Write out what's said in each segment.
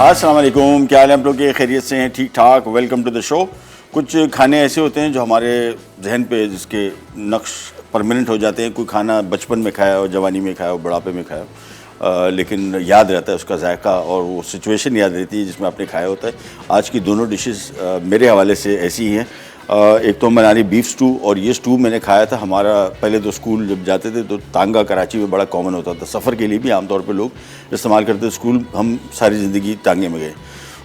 अस्सलाम वालेकुम, क्या हाल है आप लोग के? खैरियत से हैं? ठीक ठाक। Welcome to the show. कुछ खाने ऐसे होते हैं जो हमारे जहन पे जिसके नक्श परमानेंट हो जाते हैं। कोई खाना बचपन में खाया हो, जवानी में खाया हो, बुढ़ापे में खाया हो, लेकिन याद रहता है उसका जायका और वो सिचुएशन याद रहती है जिसमें आपने खाया होता है। आज की दोनों डिशेस मेरे हवाले से ऐसी ही हैं। एक तो मनाली बीफ स्टू, और ये स्टू मैंने खाया था। हमारा पहले तो स्कूल जब जाते थे तो तांगा कराची में बड़ा कॉमन होता था, सफ़र के लिए भी आमतौर पे लोग इस्तेमाल करते थे। स्कूल हम सारी ज़िंदगी तांगे में गए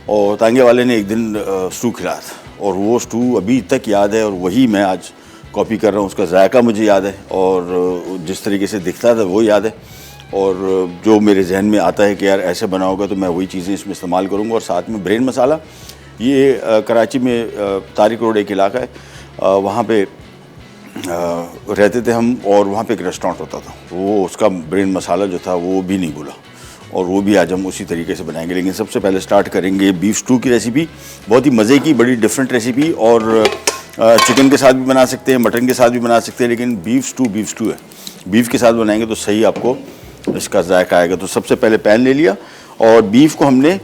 और तांगे वाले ने एक दिन स्टू खिलाया था और वो स्टू अभी तक याद है और वही मैं आज कॉपी कर रहा हूँ। उसका जायका मुझे याद है और जिस तरीके से दिखता था वो याद है, और जो मेरे जहन में आता है कि यार ऐसे बना होगा तो मैं वही चीज़ें इसमें इस्तेमाल करूँगा। और साथ में ब्रेन मसाला, ये कराची में तारिक रोड एक इलाका है, वहाँ पे रहते थे हम, और वहाँ पे एक रेस्टोरेंट होता था। वो उसका ब्रेन मसाला जो था वो भी नहीं भूला, और वो भी आज हम उसी तरीके से बनाएंगे। लेकिन सबसे पहले स्टार्ट करेंगे बीफ स्टू की रेसिपी। बहुत ही मज़े की, बड़ी डिफरेंट रेसिपी, और चिकन के साथ भी बना सकते हैं, मटन के साथ भी बना सकते हैं, लेकिन बीफ स्टू है। बीफ के साथ बनाएंगे तो सही आपको इसका जायका आएगा। तो सबसे पहले पैन ले लिया और बीफ को हमने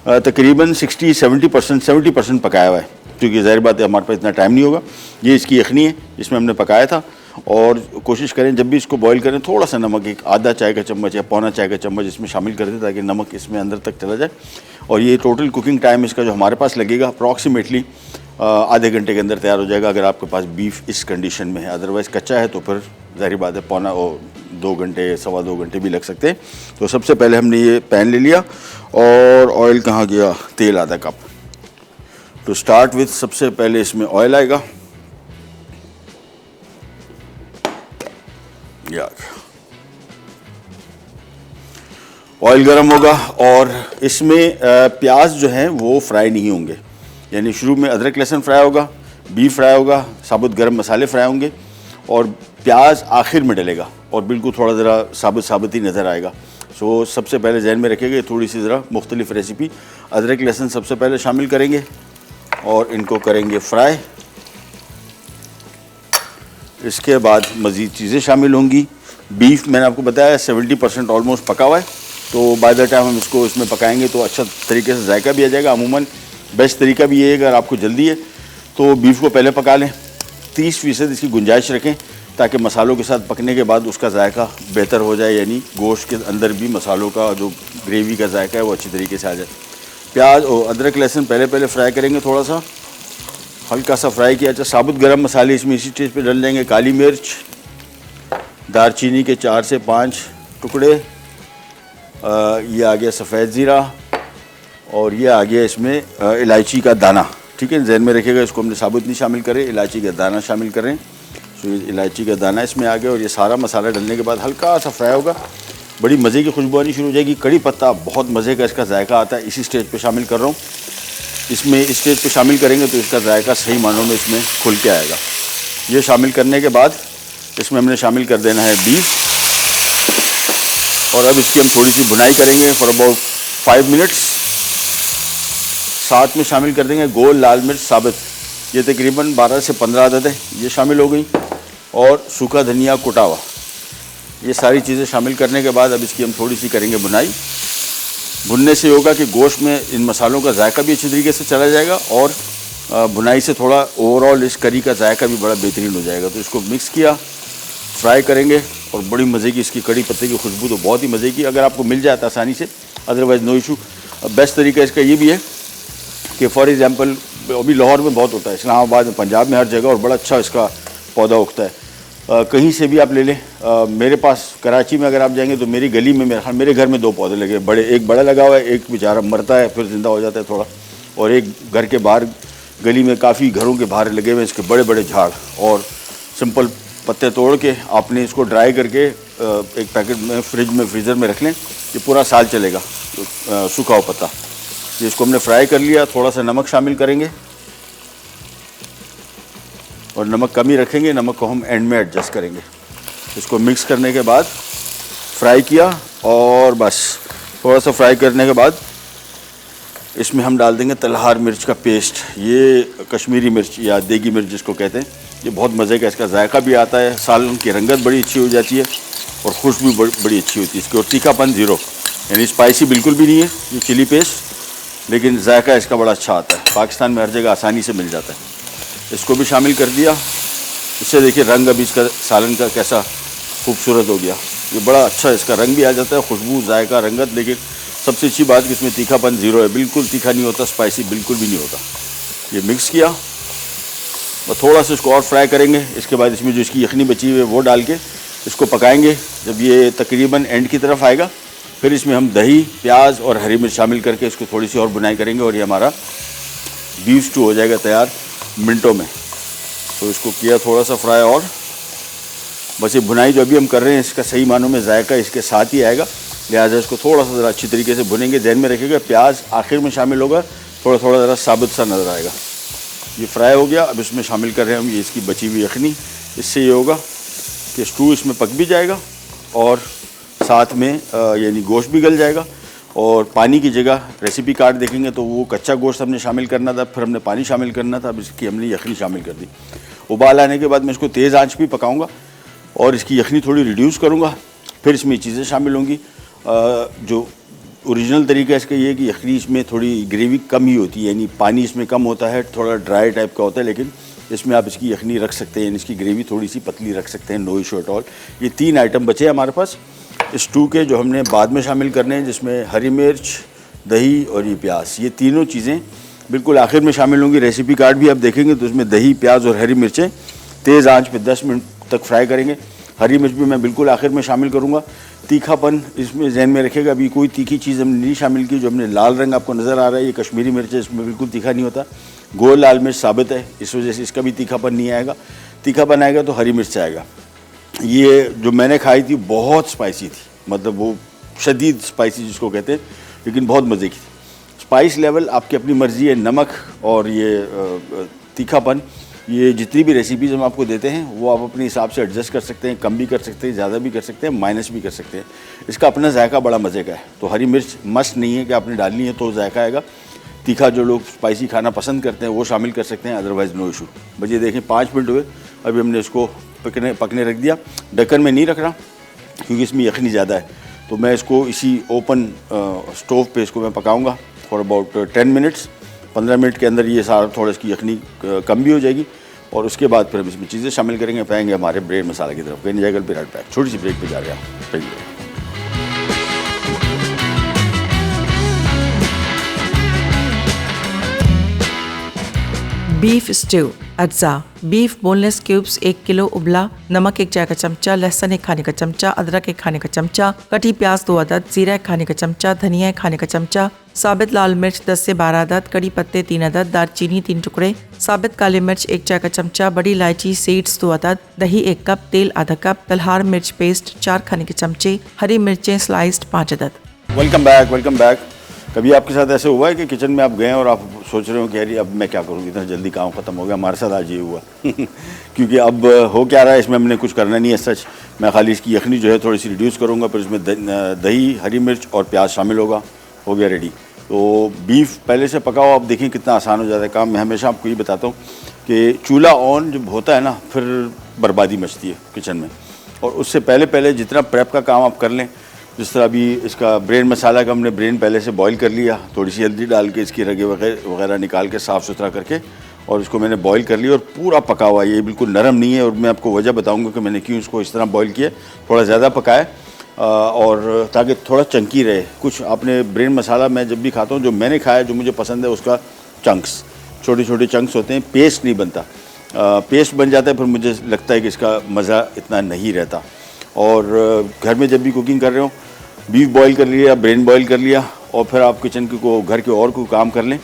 तकरीबन 70% पकाया हुआ है, क्योंकि ज़ाहिर बात है हमारे पास इतना टाइम नहीं होगा। ये इसकी यखनी है, इसमें हमने पकाया था। और कोशिश करें जब भी इसको बॉईल करें थोड़ा सा नमक, एक आधा चाय का चम्मच या पौना चाय का चम्मच इसमें शामिल कर दें ताकि नमक इसमें अंदर तक चला जाए। और ये टोटल कुकिंग टाइम इसका जो हमारे पास लगेगा अप्रॉक्सीमेटली आधे घंटे के अंदर तैयार हो जाएगा, अगर आपके पास बीफ इस कंडीशन में है। अदरवाइज़ कच्चा है तो फिर ज़ाहिर बात है पौना 2 घंटे, 2.25 घंटे भी लग सकते हैं। तो सबसे पहले हमने ये पैन ले लिया और ऑयल कहाँ गया, तेल आधा कप। टू स्टार्ट विथ सबसे पहले इसमें ऑयल आएगा, ऑयल गर्म होगा और इसमें प्याज जो हैं वो फ्राई नहीं होंगे। यानी शुरू में अदरक लहसुन फ्राई होगा, बीफ फ्राई होगा, साबुत गरम मसाले फ्राई होंगे, और प्याज आखिर में डलेगा और बिल्कुल थोड़ा ज़रा साबुत ही नज़र आएगा। सो सबसे पहले जहन में रखिएगा, थोड़ी सी ज़रा मुख्तलिफ रेसिपी। अदरक लहसुन सबसे पहले शामिल करेंगे और इनको करेंगे फ्राई। इसके बाद मज़ीद चीज़ें शामिल होंगी। बीफ मैंने आपको बताया 70% ऑलमोस्ट पका हुआ है, तो बाय द टाइम हम इसको इसमें पकाएंगे तो अच्छा तरीके से जायका भी आ जाएगा। अमूमन बेस्ट तरीका भी ये है, अगर आपको जल्दी है तो बीफ को पहले पका लें, 30% इसकी गुंजाइश रखें ताकि मसालों के साथ पकने के बाद उसका जायका बेहतर हो जाए, यानी गोश्त के अंदर भी मसालों का जो ग्रेवी का जायका है वो अच्छी तरीके से आ जाए। प्याज और अदरक लहसुन पहले फ्राई करेंगे, थोड़ा सा हल्का सा फ्राई किया। अच्छा, साबुत गरम मसाले इसमें इसी स्टेज पे डल जाएंगे। काली मिर्च, दालचीनी के 4 से 5 टुकड़े, ये आ गया सफ़ेद ज़ीरा, और ये आ गया इसमें इलायची का दाना। ठीक है, जहन में रखिएगा इसको हमने साबुत नहीं शामिल करें, इलायची का दाना शामिल करें। तो इलायची का दाना इसमें आ गया और ये सारा मसाला डलने के बाद हल्का सा फ्राई होगा, बड़ी मज़े की खुशबू आनी शुरू हो जाएगी। कड़ी पत्ता बहुत मज़े का इसका जायका आता है, इसी स्टेज पे शामिल कर रहा हूँ। इसमें इस स्टेज पे शामिल करेंगे तो इसका जायका सही मानों में इसमें खुल के आएगा। ये शामिल करने के बाद इसमें हमने शामिल कर देना है बीफ, और अब इसकी हम थोड़ी सी भुनाई करेंगे फॉर अबाउट 5 मिनट्स। साथ में शामिल कर देंगे गोल लाल मिर्च साबित, ये तकरीबन 12 से 15 अदद है, ये शामिल हो गई, और सूखा धनिया कुटा हुआ। ये सारी चीज़ें शामिल करने के बाद अब इसकी हम थोड़ी सी करेंगे भुनाई। भुनने से होगा कि गोश्त में इन मसालों का जायका भी अच्छी तरीके से चला जाएगा, और भुनाई से थोड़ा ओवरऑल इस करी का जायका भी बड़ा बेहतरीन हो जाएगा। तो इसको मिक्स किया, फ्राई करेंगे, और बड़ी मज़े की इसकी कड़ी पत्ते की खुशबू तो बहुत ही मज़े की, अगर आपको मिल जाता आसानी से, अदरवाइज़ नो इशू। बेस्ट तरीका इसका ये भी है कि फॉर एग्ज़ाम्पल अभी लाहौर में बहुत होता है, इस्लामाबाद में, पंजाब में, हर जगह, और बड़ा अच्छा इसका पौधा उगता है। कहीं से भी आप ले लें। मेरे पास कराची में अगर आप जाएंगे तो मेरी गली में मेरे घर में 2 पौधे लगे बड़े, एक बड़ा लगा हुआ है, एक बेचारा मरता है फिर ज़िंदा हो जाता है थोड़ा, और एक घर के बाहर गली में काफ़ी घरों के बाहर लगे हुए इसके बड़े बड़े झाड़। और सिंपल पत्ते तोड़ के आपने इसको ड्राई करके एक पैकेट में फ्रीज़र में रख लें, ये पूरा साल चलेगा, सूखा हुआ पत्ता। इसको हमने फ्राई कर लिया, थोड़ा सा नमक शामिल करेंगे, और नमक कम ही रखेंगे, नमक को हम एंड में एडजस्ट करेंगे। इसको मिक्स करने के बाद फ्राई किया, और बस थोड़ा सा फ्राई करने के बाद इसमें हम डाल देंगे तलहार मिर्च का पेस्ट। ये कश्मीरी मिर्च या देगी मिर्च जिसको कहते हैं, ये बहुत मज़े का इसका जायका भी आता है, सालन की रंगत बड़ी अच्छी हो जाती है, और खुशबू बड़ी अच्छी होती है इसकी, और तीखापन ज़ीरो, यानी स्पाइसी बिल्कुल भी नहीं है। ये चिली पेस्ट लेकिन जायका इसका बड़ा अच्छा आता है। पाकिस्तान में हर जगह आसानी से मिल जाता है। इसको भी शामिल कर दिया। इससे देखिए रंग अभी इसका सालन का कैसा खूबसूरत हो गया। ये बड़ा अच्छा इसका रंग भी आ जाता है, खुशबू, जायका, रंगत। लेकिन सबसे अच्छी बात कि इसमें तीखापन ज़ीरो है, बिल्कुल तीखा नहीं होता, स्पाइसी बिल्कुल भी नहीं होता। ये मिक्स किया और थोड़ा सा इसको और फ्राई करेंगे। इसके बाद इसमें जो इसकी यखनी बची हुई है वो डाल के इसको पकाएंगे। जब ये तकरीबन एंड की तरफ आएगा फिर इसमें हम दही, प्याज और हरी मिर्च शामिल करके इसको थोड़ी सी और बुनाई करेंगे और ये हमारा बीफ स्टू हो जाएगा तैयार मिनटों में। तो इसको किया थोड़ा सा फ्राई और बस ये भुनाई जो अभी हम कर रहे हैं इसका सही मानों में जायका इसके साथ ही आएगा, लिहाजा इसको थोड़ा सा ज़रा अच्छी तरीके से भुनेंगे। ध्यान में रखिएगा प्याज आखिर में शामिल होगा, थोड़ा थोड़ा ज़रा साबुत सा नज़र आएगा। ये फ्राई हो गया। अब इसमें शामिल कर रहे हैं हम ये इसकी बची हुई यखनी। इससे ये होगा कि स्टू इसमें पक भी जाएगा और साथ में यानी गोश्त भी गल जाएगा। और पानी की जगह रेसिपी कार्ड देखेंगे तो वो कच्चा गोश्त हमने शामिल करना था, फिर हमने पानी शामिल करना था, अब इसकी हमने यखनी शामिल कर दी। उबाल आने के बाद मैं इसको तेज़ आंच पे पकाऊंगा और इसकी यखनी थोड़ी रिड्यूस करूंगा। फिर इसमें चीज़ें शामिल होंगी। जो ओरिजिनल तरीका इसका ये है कि यखनी इसमें थोड़ी ग्रेवी कम ही होती है, यानी पानी इसमें कम होता है, थोड़ा ड्राई टाइप का होता है। लेकिन इसमें आप इसकी यखनी रख सकते हैं, यानी इसकी ग्रेवी थोड़ी सी पतली रख सकते हैं, नो इशू एट ऑल। ये 3 आइटम बचे हमारे पास स्टू के जो हमने बाद में शामिल करने हैं, जिसमें हरी मिर्च, दही और ये प्याज। ये तीनों चीज़ें बिल्कुल आखिर में शामिल होंगी। रेसिपी कार्ड भी आप देखेंगे तो उसमें दही, प्याज और हरी मिर्चें तेज़ आंच पे 10 मिनट तक फ्राई करेंगे। हरी मिर्च भी मैं बिल्कुल आखिर में शामिल करूँगा। तीखापन इसमें जहन में रखिएगा, अभी कोई तीखी चीज़ हमने नहीं शामिल की। जो हमने लाल रंग आपको नज़र आ रहा है ये कश्मीरी मिर्च है, इसमें बिल्कुल तीखा नहीं होता। गोल लाल मिर्च साबित है, इस वजह से इसका भी तीखापन नहीं आएगा। तीखापन आएगा तो हरी मिर्च आएगा। ये जो मैंने खाई थी बहुत स्पाइसी थी, मतलब वो शदीद स्पाइसी जिसको कहते हैं, लेकिन बहुत मज़े की थी। स्पाइस लेवल आपकी अपनी मर्ज़ी है। नमक और ये तीखापन, ये जितनी भी रेसिपीज़ हम आपको देते हैं वो आप अपने हिसाब से एडजस्ट कर सकते हैं, कम भी कर सकते हैं, ज़्यादा भी कर सकते हैं, माइनस भी कर सकते हैं। इसका अपना जायका बड़ा मज़े का है। तो हरी मिर्च मस्ट नहीं है कि आपने डालनी है तो जायका आएगा। तीखा जो लोग स्पाइसी खाना पसंद करते हैं वो शामिल कर सकते हैं, अदरवाइज़ नो इशू। बस ये देखें 5 मिनट हुए, अभी हमने इसको पकने रख दिया। ढक्कन में नहीं रख रहा क्योंकि इसमें यखनी ज़्यादा है। तो मैं इसको इसी ओपन स्टोव पे इसको मैं पकाऊंगा फॉर अबाउट 10 मिनट्स। 15 मिनट के अंदर ये सारा थोड़ा इसकी यखनी कम भी हो जाएगी और उसके बाद फिर हम इसमें चीज़ें शामिल करेंगे। पाएंगे हमारे ब्रेड मसाला की तरफ। कहीं जाएगा बिराट पैक, छोटी सी ब्रेक पे जा रहे हैं। बीफ स्ट्यू अज्जा। बीफ बोनलेस क्यूब्स 1 किलो उबला, नमक 1 चाय का चमचा, लहसुन 1 खाने का चमचा, अदरक 1 खाने का चमचा, कटी प्याज 2 अदद, जीरा 1 खाने का चमचा, धनिया 1 खाने का चमचा, साबित लाल मिर्च 10 से 12 अदद, कड़ी पत्ते 3 अदद, दालचीनी 3 टुकड़े, साबित काली मिर्च 1 चाय का चमचा, बड़ी इलायची सीड्स 2 अदद, दही 1 कप, तेल आधा कप, तलहार मिर्च पेस्ट 4 खाने के चमचे, हरी मिर्चें स्लाइस्ड 5 अदद। Welcome back. कभी आपके साथ ऐसे हुआ है कि किचन में आप गए और आप सोच रहे हो कि यार अब मैं क्या करूँ, इतना जल्दी काम ख़त्म हो गया? हमारे साथ आज ये हुआ क्योंकि अब हो क्या रहा है, इसमें हमने कुछ करना नहीं है सच। मैं खाली इसकी यखनी जो है थोड़ी सी रिड्यूस करूँगा, फिर इसमें दही, हरी मिर्च और प्याज शामिल होगा, हो गया रेडी। तो बीफ पहले से पका हो, आप देखें कितना आसान हो जाता है काम। मैं हमेशा आपको ये बताता हूँ कि चूल्हा ऑन जब होता है ना फिर बर्बादी मचती है किचन में। और उससे पहले जितना प्रेप का काम आप कर लें, जिस तरह अभी इसका ब्रेन मसाला का हमने ब्रेन पहले से बॉईल कर लिया, थोड़ी सी हल्दी डाल के इसकी रगे वगैरह निकाल के साफ़ सुथरा करके और इसको मैंने बॉईल कर लिया और पूरा पका हुआ है, ये बिल्कुल नरम नहीं है। और मैं आपको वजह बताऊंगा कि मैंने क्यों इसको इस तरह बॉईल किया, थोड़ा ज़्यादा पकाया और ताकि थोड़ा चंकी रहे। कुछ आपने ब्रेन मसाला मैं जब भी खाता हूँ, जो मैंने खाया जो मुझे पसंद है उसका चंक्स, छोटे छोटे चंक्स होते हैं, पेस्ट नहीं बनता। पेस्ट बन जाता है फिर मुझे लगता है कि इसका मज़ा इतना नहीं रहता। और घर में जब भी कुकिंग कर रहे हो, बीफ बॉईल कर लिया, ब्रेन बॉईल कर लिया और फिर आप किचन को घर के और कोई काम कर लें।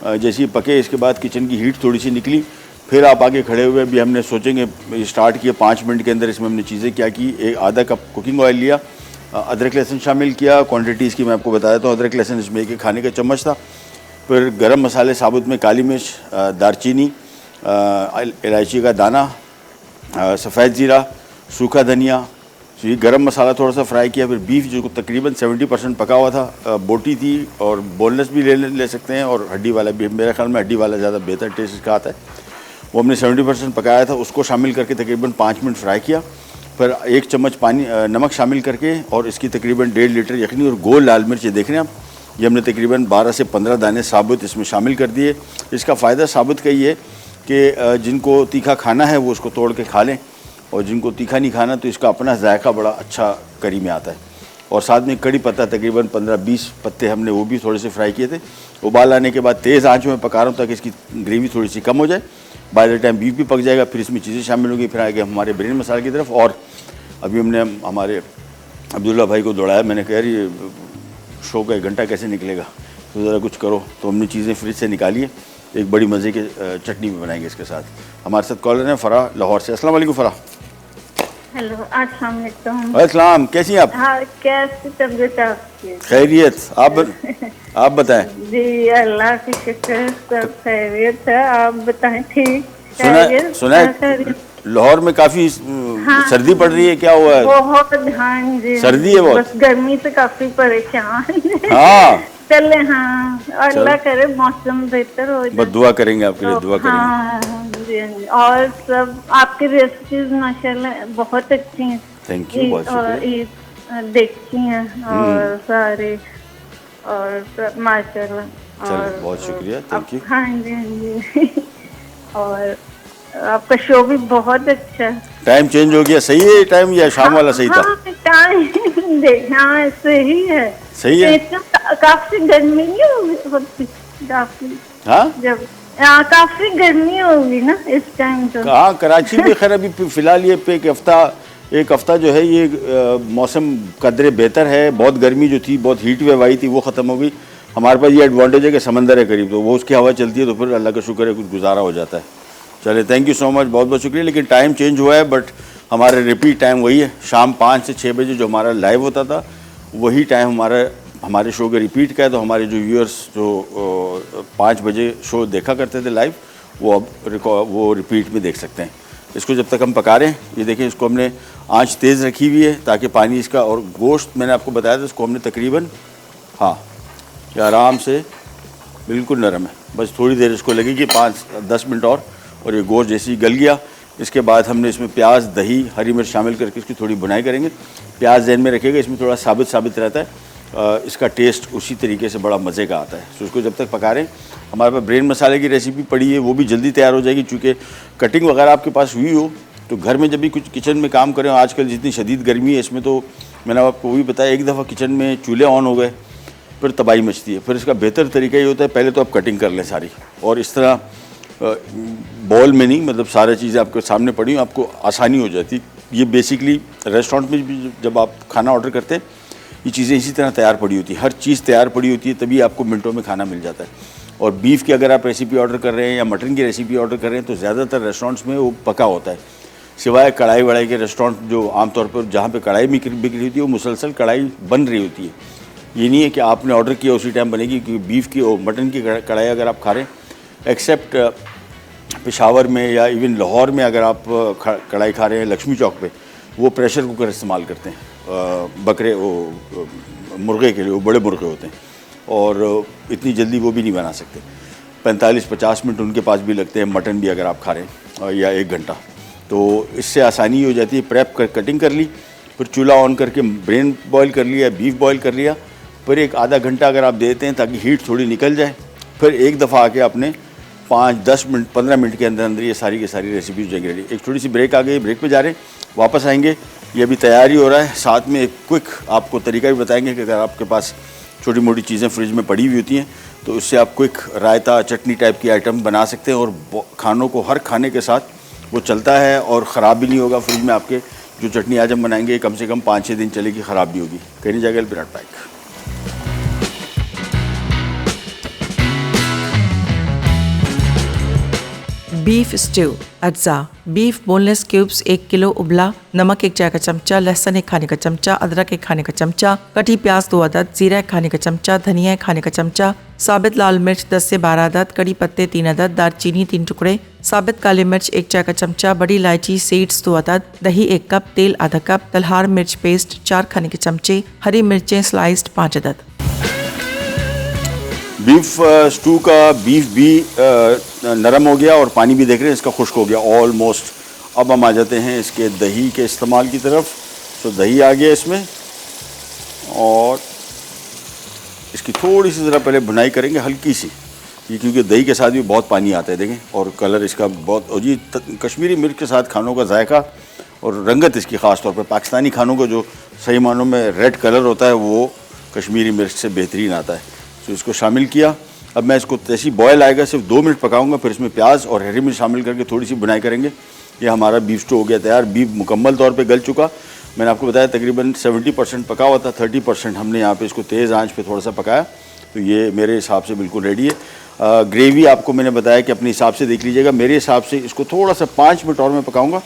जैसे ही पके इसके बाद किचन की हीट थोड़ी सी निकली, फिर आप आगे खड़े हुए भी हमने सोचेंगे स्टार्ट किया 5 मिनट के अंदर। इसमें हमने चीज़ें क्या की, एक आधा कप कुकिंग ऑयल लिया, अदरक लहसुन शामिल किया। क्वांटिटी इसकी मैं आपको बता देता हूँ। अदरक लहसुन इसमें 1 खाने का चम्मच था। फिर गरम मसाले साबुत में काली मिर्च, दालचीनी, इलायची का दाना, सफ़ेद ज़ीरा, सूखा धनिया। तो ये गरम मसाला थोड़ा सा फ्राई किया। फिर बीफ जो तकरीबन 70% पका हुआ था, बोटी थी और बोनलेस भी ले सकते हैं और हड्डी वाला भी। मेरे ख्याल में हड्डी वाला ज़्यादा बेहतर टेस्ट इसका आता है। वो हमने 70% पकाया था, उसको शामिल करके तकरीबन 5 मिनट फ्राई किया। फिर 1 चम्मच पानी नमक शामिल करके और इसकी तकरीबन 1.5 लीटर यखनी और गोल लाल मिर्च, देख रहे हैं आप, ये हमने तकरीबन 12 से 15 दाने साबुत इसमें शामिल कर दिए। इसका फ़ायदा साबुत का ये कि जिनको तीखा खाना है वो उसको तोड़ के खा लें, और जिनको तीखा नहीं खाना तो इसका अपना जायका बड़ा अच्छा करी में आता है। और साथ में कड़ी पत्ता तकरीबन 15-20 पत्ते हमने वो भी थोड़े से फ्राई किए थे। उबाल आने के बाद तेज़ आंच में पका रहा हूँ ताकि इसकी ग्रेवी थोड़ी सी कम हो जाए। बाय द टाइम बीफ भी पक जाएगा, फिर इसमें चीज़ें शामिल होंगी, फिर आगे हमारे बिरयानी मसाले की तरफ। और अभी हमने हमारे अब्दुल्ला भाई को दौड़ाया, मैंने कहा ये शो का 1 घंटा कैसे निकलेगा, तो ज़रा कुछ करो। तो हमने चीज़ें फ्रिज से निकाली है, एक बड़ी मज़े की चटनी भी बनाएंगे इसके साथ। हमारे साथ कॉलर हैं फ़राह लाहौर से। अस्सलाम वालेकुम फ़राह। हेलो, अस्सलाम वालेकुम। अस्सलाम, कैसी हैं आप? हाँ, कैसी तबीयत आपकी? खैरियत, आप बताएं। जी अल्लाह की शुक्र, सब खैरियत है। आप बताएं। ठीक सुना है लाहौर में काफी सर्दी पड़ रही है, क्या हुआ है? बहुत। हाँ जी, सर्दी है बहुत, बस गर्मी से काफी परेशान। हाँ चले, हाँ अल्लाह करे मौसम बेहतर हो जाए। बस दुआ करेंगे आपके लिए, दुआ करेंगे। हाँ जी, और सब आपकी रेसिपीज माशाल्लाह बहुत अच्छी हैं। थैंक यू, बहुत शुक्रिया। देखी हैं और सारे, और सब माशाल्लाह। चलो बहुत शुक्रिया, थैंक यू। हाँ जी, हाँ जी। और आपका शो भी बहुत अच्छा है। टाइम चेंज हो गया, सही है टाइम या शाम वाला सही था? टाइम हाँ सही है, सही है। काफी गर्मी नहीं होती काफी? हाँ जब काफी गर्मी होगी ना इस टाइम तो। हाँ कराची में खैर अभी फिलहाल ये पे एक हफ्ता जो है ये मौसम कदरे बेहतर है। बहुत गर्मी जो थी, बहुत हीट वेव आई थी, वो ख़त्म हो गई। हमारे पास ये एडवांटेज है कि समंदर है करीब, तो वो उसकी हवा चलती है तो फिर अल्लाह का शुक्र है कुछ गुजारा हो जाता है। चले, थैंक यू सो मच, बहुत बहुत शुक्रिया। लेकिन टाइम चेंज हुआ है, बट हमारा रिपीट टाइम वही है, शाम 5 से 6 बजे जो हमारा लाइव होता था वही टाइम हमारे शो के रिपीट का है। तो हमारे जो व्यूअर्स जो 5 बजे शो देखा करते थे लाइव, वो अब वो रिपीट में देख सकते हैं। इसको जब तक हम पका रहे हैं, ये देखें, इसको हमने आंच तेज़ रखी हुई है ताकि पानी इसका, और गोश्त मैंने आपको बताया था इसको हमने तकरीबन, हाँ ये आराम से बिल्कुल नरम है, बस थोड़ी देर इसको लगेगी 5-10 मिनट और ये गोश्त जैसे ही गल गया, इसके बाद हमने इसमें प्याज, दही, हरी मिर्च शामिल करके इसकी थोड़ी बुनाई करेंगे। प्याज जहन में रखिएगा, इसमें थोड़ा साबित रहता है, इसका टेस्ट उसी तरीके से बड़ा मज़े का आता है। तो उसको जब तक पका रहे हैं, हमारे पास ब्रेन मसाले की रेसिपी पड़ी है, वो भी जल्दी तैयार हो जाएगी। चूँकि कटिंग वगैरह आपके पास हुई हो तो घर में जब भी कुछ किचन में काम करें, आजकल जितनी शदीद गर्मी है इसमें, तो मैंने आपको वो भी बताया, एक दफ़ा किचन में चूल्हे ऑन हो गए फिर तबाही मचती है। फिर इसका बेहतर तरीका ये होता है, पहले तो आप कटिंग कर लें सारी, और इस तरह बॉल में नहीं, मतलब सारी चीज़ें आपके सामने पड़ी हो, आपको आसानी हो जाती। ये बेसिकली रेस्टोरेंट में भी जब आप खाना ऑर्डर करते हैं, ये चीज़ें इसी तरह तैयार पड़ी होती है, हर चीज़ तैयार पड़ी होती है, तभी आपको मिनटों में खाना मिल जाता है। और बीफ की अगर आप रेसिपी ऑर्डर कर रहे हैं या मटन की रेसिपी ऑर्डर कर रहे हैं, तो ज़्यादातर रेस्टोरेंट्स में वो पका होता है, सिवाय कढ़ाई वढ़ाई के रेस्टोरेंट जो आमतौर पर जहाँ पे कढ़ाई बिक रही होती है, वो मुसलसल कढ़ाई बन रही होती है। ये नहीं है कि आपने ऑर्डर किया उसी टाइम बनेगी, क्योंकि बीफ की और मटन की कढ़ाई अगर आप खा रहे हैं, एक्सेप्ट पेशावर में या इवन लाहौर में अगर आप कढ़ाई खा रहे हैं लक्ष्मी चौक पे, वो प्रेशर कुकर इस्तेमाल करते हैं बकरे वो मुर्गे के लिए, वो बड़े मुर्गे होते हैं, और इतनी जल्दी वो भी नहीं बना सकते। 45-50 मिनट उनके पास भी लगते हैं, मटन भी अगर आप खा रहे हैं, या 1 घंटा। तो इससे आसानी हो जाती है। प्रेप कर कटिंग कर ली, फिर चूल्हा ऑन करके ब्रेन बॉयल कर लिया, बीफ बॉयल कर लिया, फिर एक आधा घंटा अगर आप देते हैं ताकि हीट थोड़ी निकल जाए, फिर एक दफ़ा आके आपने 5-10 मिनट 15 मिनट के अंदर अंदर ये सारी की सारी रेसिपी हो जाएंगी रेडी। एक छोटी सी ब्रेक आ गई, ब्रेक पे जा रहे हैं, वापस आएंगे। ये अभी तैयारी हो रहा है, साथ में एक क्विक आपको तरीका भी बताएंगे कि अगर आपके पास छोटी मोटी चीज़ें फ्रिज में पड़ी हुई होती हैं तो उससे आप क्विक रायता, चटनी टाइप की आइटम बना सकते हैं, और खानों को हर खाने के साथ वो चलता है और ख़राब भी नहीं होगा। फ्रिज में आपके जो चटनी आज हम बनाएंगे कम से कम 5-6 दिन चलेगी, ख़राब नहीं होगी। कहीं जाएगा विराट पैक। बीफ स्ट्यू अज्जा, बीफ बोनलेस क्यूब्स 1 किलो उबला, नमक 1 चाय का चमचा, लहसुन 1 खाने का चमचा, अदरक 1 खाने का चमचा, कटी प्याज 2 अदद, जीरा 1 खाने का चमचा, धनिया 1 खाने का चमचा, साबित लाल मिर्च 10 से 12 अदद, कड़ी पत्ते 3 अदद, दालचीनी 3 टुकड़े, साबित काली मिर्च 1 चाय का चमचा, बड़ी इलायची सीड्स 2 अदद, दही 1 कप, तेल आधा कप, तलहार मिर्च पेस्ट 4 खाने के चमचे, हरी मिर्चें स्लाइस्ड 5 अदद। बीफ स्टू का बीफ भी नरम हो गया और पानी भी देख रहे हैं इसका खुश्क हो गया ऑलमोस्ट। अब हम आ जाते हैं इसके दही के इस्तेमाल की तरफ। तो दही आ गया इसमें, और इसकी थोड़ी सी ज़रा पहले भुनाई करेंगे, हल्की सी, ये क्योंकि दही के साथ भी बहुत पानी आता है देखें, और कलर इसका बहुत, और ये कश्मीरी मिर्च के साथ खानों का जायका और रंगत इसकी ख़ास तौर पर पाकिस्तानी खानों को जो सही मानों में रेड कलर होता है वो कश्मीरी मिर्च से बेहतरीन आता है। तो इसको शामिल किया। अब मैं इसको जैसी बॉयल आएगा सिर्फ 2 मिनट पकाऊंगा, फिर इसमें प्याज और हरी मिर्च शामिल करके थोड़ी सी बुनाई करेंगे। ये हमारा बीफ स्टू हो गया तैयार। बीफ मुकम्मल तौर पे गल चुका, मैंने आपको बताया तकरीबन 70% पका हुआ था, 30% हमने यहाँ पे इसको तेज़ आंच पे थोड़ा सा पकाया, तो ये मेरे हिसाब से बिल्कुल रेडी है। ग्रेवी आपको मैंने बताया कि अपने हिसाब से देख लीजिएगा। मेरे हिसाब से इसको थोड़ा सा 5 मिनट और मैं पकाऊँगा,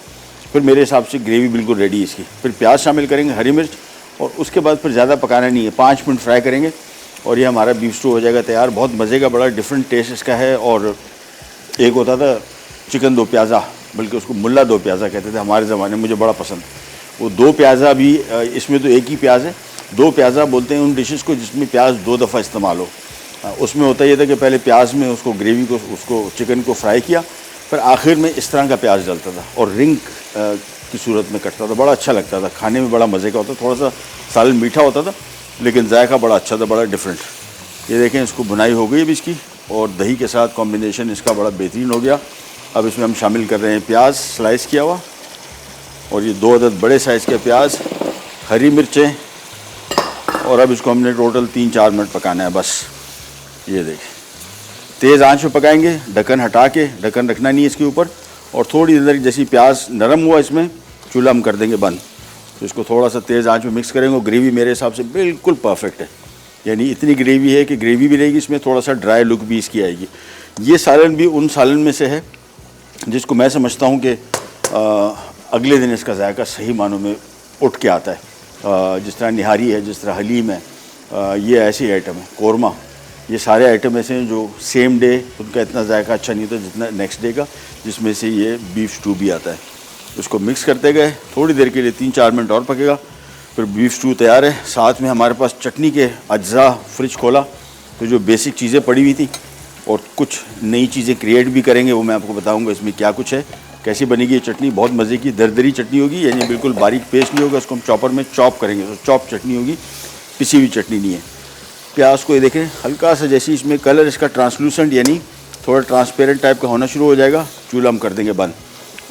फिर मेरे हिसाब से ग्रेवी बिल्कुल रेडी है इसकी। फिर प्याज शामिल करेंगे, हरी मिर्च, और उसके बाद फिर ज़्यादा पकाना नहीं है, 5 मिनट फ्राई करेंगे और ये हमारा बीफ स्टू हो जाएगा तैयार। बहुत मज़े का, बड़ा डिफरेंट टेस्ट इसका है। और एक होता था चिकन दो प्याज़ा, बल्कि उसको मुल्ला दो प्याज़ा कहते थे हमारे ज़माने में, मुझे बड़ा पसंद। वो दो प्याज़ा भी, इसमें तो एक ही प्याज है, दो प्याज़ा बोलते हैं उन डिशेस को जिसमें प्याज 2 दफ़ा इस्तेमाल हो। उसमें होता ये था कि पहले प्याज में उसको ग्रेवी को, उसको चिकन को फ्राई किया, फिर आखिर में इस तरह का प्याज डलता था और रिंग की सूरत में कटता था, बड़ा अच्छा लगता था, खाने में बड़ा मज़े का होता। थोड़ा सा सालन मीठा होता था लेकिन जायका बड़ा अच्छा था, बड़ा डिफरेंट। ये देखें, इसको बुनाई हो गई अभी इसकी, और दही के साथ कॉम्बिनेशन इसका बड़ा बेहतरीन हो गया। अब इसमें हम शामिल कर रहे हैं प्याज स्लाइस किया हुआ, और ये 2 अदद बड़े साइज़ के प्याज, हरी मिर्चें, और अब इसको हमने टोटल 3-4 मिनट पकाना है बस। ये देखें, तेज़ आंच पे पकाएंगे, ढक्कन हटा के, ढक्कन रखना नहीं है इसके ऊपर, और थोड़ी देर जैसी प्याज नरम हुआ इसमें चूल्हा हम कर देंगे बंद। तो इसको थोड़ा सा तेज़ आंच में मिक्स करेंगे। ग्रेवी मेरे हिसाब से बिल्कुल परफेक्ट है, यानी इतनी ग्रेवी है कि ग्रेवी भी रहेगी इसमें, थोड़ा सा ड्राई लुक भी इसकी आएगी। ये सालन भी उन सालन में से है जिसको मैं समझता हूँ कि अगले दिन इसका जायका सही मानों में उठ के आता है। जिस तरह निहारी है, जिस तरह हलीम है, ये ऐसी आइटम है, कोरमा, ये सारे आइटम ऐसे हैं जो सेम डे उनका इतना जायका अच्छा नहीं होता जितना नेक्स्ट डे का, जिसमें से ये बीफ स्टू भी आता है। उसको मिक्स करते गए, थोड़ी देर के लिए 3-4 मिनट और पकेगा, फिर बीफ स्टू तैयार है। साथ में हमारे पास चटनी के अज्जा, फ्रिज खोला तो जो बेसिक चीज़ें पड़ी हुई थी और कुछ नई चीज़ें क्रिएट भी करेंगे, वो मैं आपको बताऊंगा इसमें क्या कुछ है, कैसी बनेगी ये चटनी। बहुत मज़े की दरदरी चटनी होगी, यानी बिल्कुल बारीक पेस्ट नहीं होगा, उसको हम चॉपर में चॉप करेंगे तो चॉप चटनी होगी, पिसी हुई चटनी नहीं है। प्याज को ये देखें, हल्का सा जैसे इसमें कलर इसका ट्रांसलूसेंट यानी थोड़ा ट्रांसपेरेंट टाइप का होना शुरू हो जाएगा, चूल्हा हम कर देंगे बंद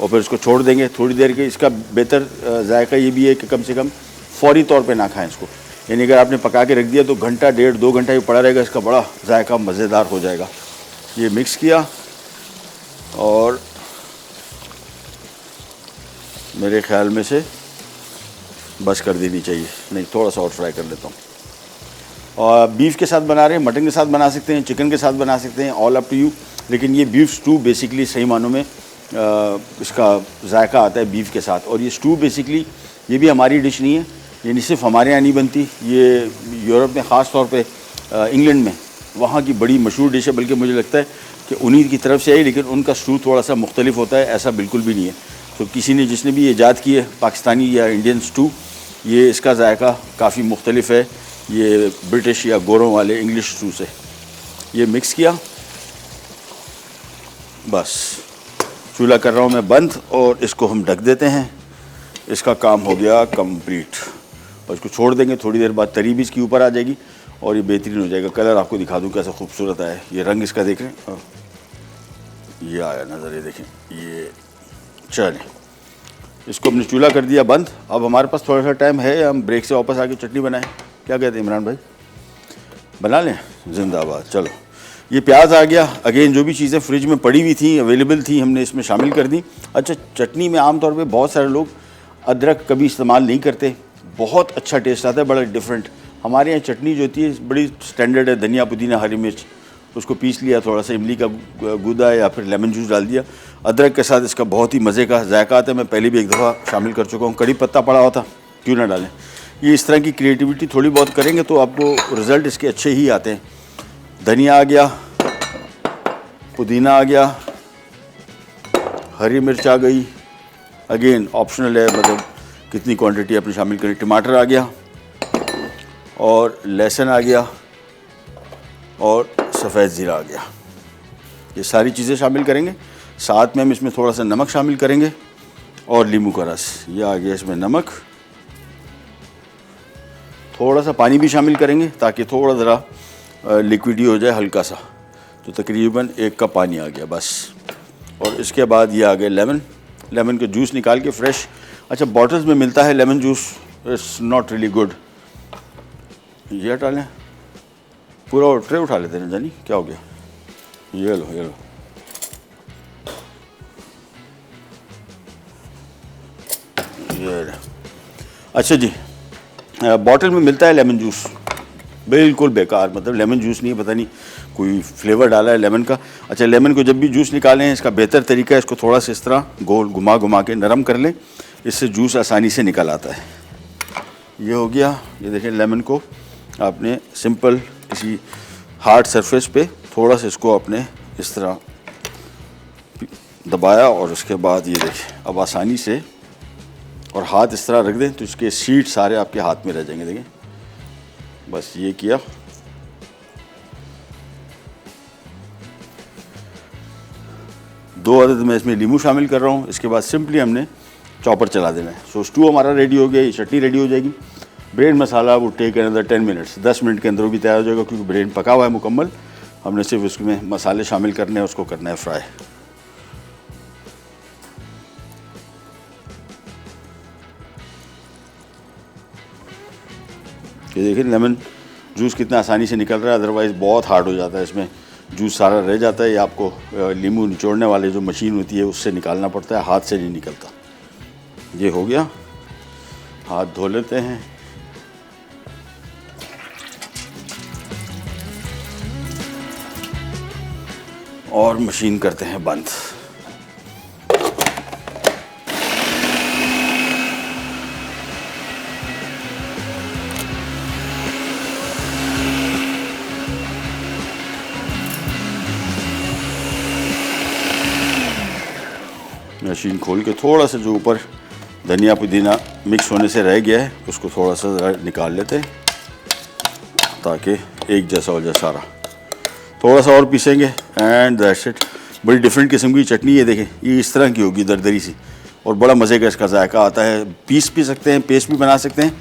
और फिर इसको छोड़ देंगे थोड़ी देर के। इसका बेहतर जायका ये भी है कि कम से कम फौरी तौर पे ना खाएं इसको, यानी अगर आपने पका के रख दिया तो घंटा 1.5-2 घंटा ही पड़ा रहेगा, इसका बड़ा जायका मज़ेदार हो जाएगा। ये मिक्स किया और मेरे ख्याल में से बस कर देनी चाहिए, नहीं थोड़ा सा और फ्राई कर लेता हूँ। और बीफ के साथ बना रहे हैं, मटन के साथ बना सकते हैं, चिकन के साथ बना सकते हैं, ऑल अप टू यू। लेकिन ये बीफ स्टू बेसिकली सही मानों में इसका जायका आता है बीफ के साथ। और ये स्टू बेसिकली ये भी हमारी डिश नहीं है, ये सिर्फ हमारे यहाँ नहीं बनती, ये यूरोप में ख़ास तौर पे इंग्लैंड में वहाँ की बड़ी मशहूर डिश है। बल्कि मुझे लगता है कि उन्हीं की तरफ से आई, लेकिन उनका स्टू थोड़ा सा मुख्तलिफ होता है, ऐसा बिल्कुल भी नहीं है। तो किसी ने जिसने भी ईजाद की है पाकिस्तानी या इंडियन स्टू, ये इसका जायका काफ़ी मुख्तलिफ है ये ब्रिटिश या गोरों वाले इंग्लिश स्टू से। ये मिक्स किया, बस चूल्हा कर रहा हूँ मैं बंद और इसको हम ढक देते हैं। इसका काम हो गया कंप्लीट और इसको छोड़ देंगे, थोड़ी देर बाद तरी भी इसके ऊपर आ जाएगी और ये बेहतरीन हो जाएगा। कलर आपको दिखा दूँ कैसा खूबसूरत आया है, ये रंग इसका देख रहे हैं, ये आया नज़र, ये देखें। ये चलें, इसको हमने चूल्हा कर दिया बंद। अब हमारे पास थोड़ा सा टाइम है, हम ब्रेक से वापस आके चटनी बनाएं, क्या कहते हैं इमरान भाई? बना लें, जिंदाबाद। चलो, ये प्याज आ गया। अगेन जो भी चीज़ें फ्रिज में पड़ी हुई थी, अवेलेबल थी, हमने इसमें शामिल कर दी। अच्छा, चटनी में आमतौर पे बहुत सारे लोग अदरक कभी इस्तेमाल नहीं करते, बहुत अच्छा टेस्ट आता है, बड़ा डिफरेंट। हमारे यहाँ चटनी जो होती है बड़ी स्टैंडर्ड है, धनिया पुदीना हरी मिर्च, उसको पीस लिया, थोड़ा सा इमली का गूदा या फिर लेमन जूस डाल दिया। अदरक के साथ इसका बहुत ही मज़े का जायका आता है। मैं पहले भी एक दफ़ा शामिल कर चुका हूँ, कड़ी पत्ता पड़ा हुआ था, क्यों ना डालें। ये इस तरह की क्रिएटिविटी थोड़ी बहुत करेंगे तो आपको रिज़ल्ट इसके अच्छे ही आते हैं। धनिया आ गया, पुदीना आ गया, हरी मिर्च आ गई, अगेन ऑप्शनल है, मतलब कितनी क्वांटिटी आपने शामिल करी। टमाटर आ गया और लहसुन आ गया और सफ़ेद ज़ीरा आ गया। ये सारी चीज़ें शामिल करेंगे। साथ में हम इसमें थोड़ा सा नमक शामिल करेंगे और नींबू का रस। ये आ गया इसमें नमक, थोड़ा सा पानी भी शामिल करेंगे ताकि थोड़ा ज़रा लिक्विड ही हो जाए हल्का सा। तो तकरीबन 1 कप पानी आ गया बस। और इसके बाद ये आ गया लेमन का जूस निकाल के फ्रेश। अच्छा, बॉटल्स में मिलता है lemon juice, it's not really good. ये हटा लें, पूरा ट्रे उठा लेते हैं जानी, क्या हो गया। ये लो ये। अच्छा जी, बॉटल में मिलता है लेमन जूस, बिल्कुल बेकार, मतलब लेमन जूस नहीं है, पता नहीं कोई फ्लेवर डाला है लेमन का। अच्छा, लेमन को जब भी जूस निकालें, इसका बेहतर तरीका है इसको थोड़ा सा इस तरह गोल घुमा के नरम कर लें, इससे जूस आसानी से निकल आता है। ये हो गया। ये देखें, लेमन को आपने सिंपल किसी हार्ड सरफेस पे थोड़ा सा इसको आपने इस तरह दबाया और उसके बाद ये देखें अब आसानी से, और हाथ इस तरह रख दें तो इसके सीड सारे आपके हाथ में रह जाएंगे। देखें, बस ये किया। दो अदद मैं इसमें नींबू शामिल कर रहा हूँ। इसके बाद सिंपली हमने चॉपर चला देना है। सो स्टू हमारा रेडी हो गया, ये चटनी रेडी हो जाएगी। ब्रेन मसाला वो टेक अनदर 10 मिनट्स, 10 मिनट के अंदर भी तैयार हो जाएगा, क्योंकि ब्रेन पका हुआ है मुकम्मल। हमने सिर्फ उसमें मसाले शामिल करने हैं, उसको करना है फ्राई। ये देखिए लेमन जूस कितना आसानी से निकल रहा है, अदरवाइज़ बहुत हार्ड हो जाता है, इसमें जूस सारा रह जाता है। ये आपको नींबू निचोड़ने वाले जो मशीन होती है उससे निकालना पड़ता है, हाथ से नहीं निकलता। ये हो गया, हाथ धो लेते हैं। और मशीन करते हैं बंद। मशीन खोल के थोड़ा सा जो ऊपर धनिया पुदीना मिक्स होने से रह गया है उसको थोड़ा सा ज़रा निकाल लेते हैं, ताकि एक जैसा हो जाए सारा। थोड़ा सा और पीसेंगे एंड दैट्स इट। बड़ी डिफरेंट किस्म की चटनी है, देखें ये इस तरह की होगी दरदरी सी, और बड़ा मज़े का इसका जायका आता है। पीस भी सकते हैं, पेस्ट भी बना सकते हैं,